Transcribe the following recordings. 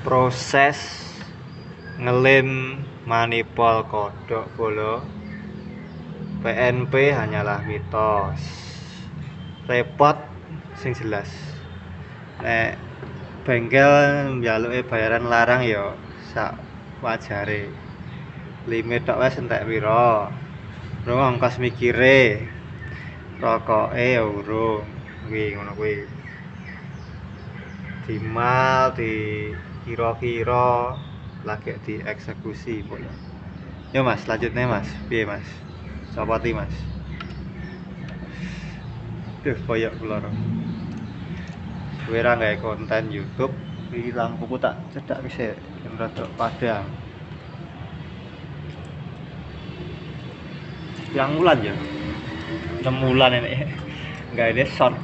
Proses ngelem manipol kodok bola PNP hanyalah mitos. Repot sing jelas. Nek bengkel njaluke bayaran larang ya sak wajare. Limit tok wis entek pira. Rong ongkos mikire. Rokoke ya urung. Kuwi ngono kuwi. Dimal di kira-kira lagi dieksekusi bola. Yo Mas, lanjutnya Mas. Piye Mas? Sopoti Mas. Duh, koyok kula. Suwe ra gawe konten YouTube, iki lampuku tak cedak wis ben rada padang. Yang bulan ya? 6 bulan ini. Enggak ini short.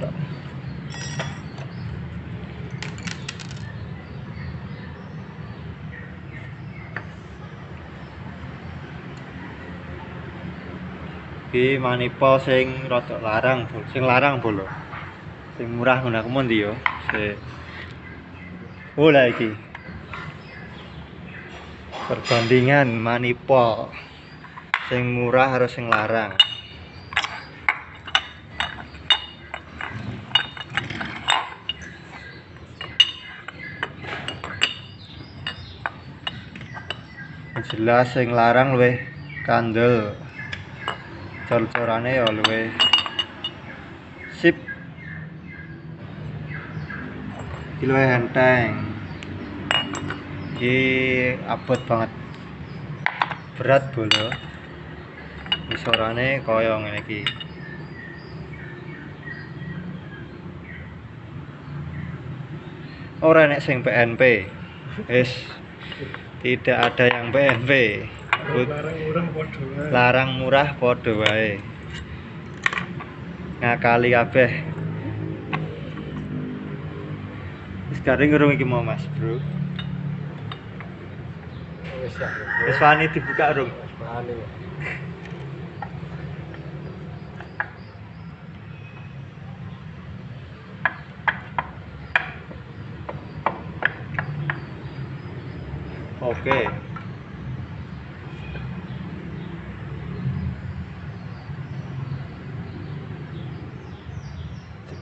Iki manipol sing rada larang, sing larang bolo. Sing murah ngono aku mon ndi yo. Oh lah iki. Perbandingan manipol sing murah harus sing larang. Jelas sing larang luwih kandel. Cor-corane ya luwih sip. Iki luwih enteng. Iki abot banget. Berat bola. Isorane kaya ngene iki. Ora nek sing PNP. Tidak ada yang PNP. Larang murah padha wae. Ngakali kabeh. Wis garing urung iki mau Mas, Bro. Wis wani dibuka urung? Wani. Oke.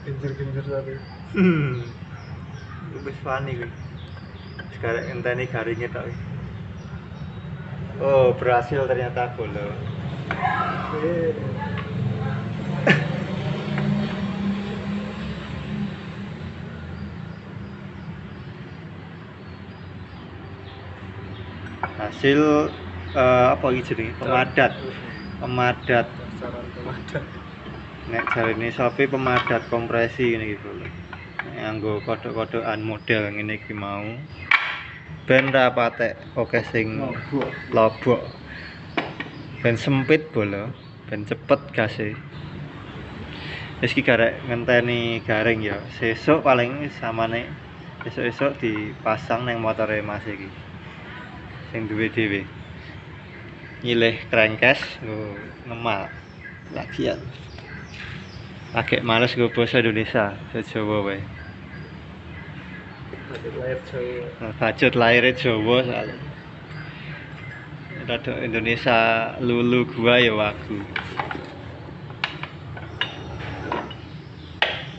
Genjer-genjer tapi. Wis wani kuwi. Sekarang enteni garinge tok. Oh, berhasil ternyata bola. Hasil apa iki jenenge? Pemadat. Nek jarine Shopee pemadat kompresi ngene iki lho. Nganggo kodok-kodokan model ngene iki mau. Ben ra patek oke sing lobok. Ben sempit bola, ben cepet gase. Wis iki garek ngenteni garing ya. Sesuk paling samane esuk-esuk dipasang nang motore Mas iki. Sing duwe dhewe. Nyilih crankcase nggo ngemal. Lagian. Agek males nggo basa Indonesia, Jawa wae. Bajut lahir Jawa soalnya. Rada Indonesia lulu gua ya wagu.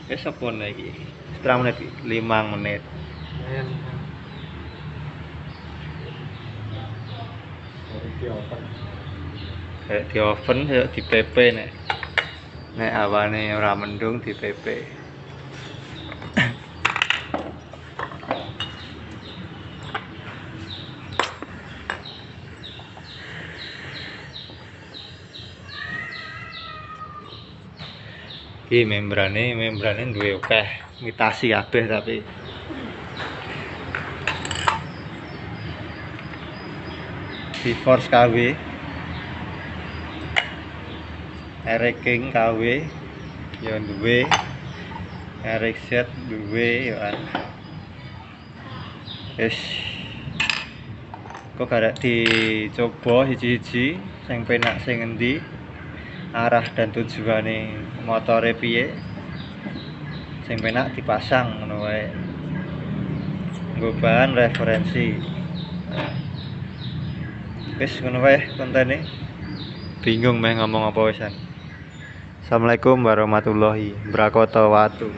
Wis sepon lagi. Setengah menit, 5 menit. Kayak di oven ya di PP nek. Nek awane ora mendung di PP. Iki membrane duwe akeh imitasi kabeh tapi Force KW King KW ya duwe Z duwe ya kan. Wis kok garek dicoba siji-siji sing penak sing endi, arah dan tujuane motore piye, sing penak dipasang ngono wae. nggo bahan referensi. Wis ngono wae kontene. Bingung meh ngomong apa wisan. Assalamualaikum warahmatullahi wabarakatuh.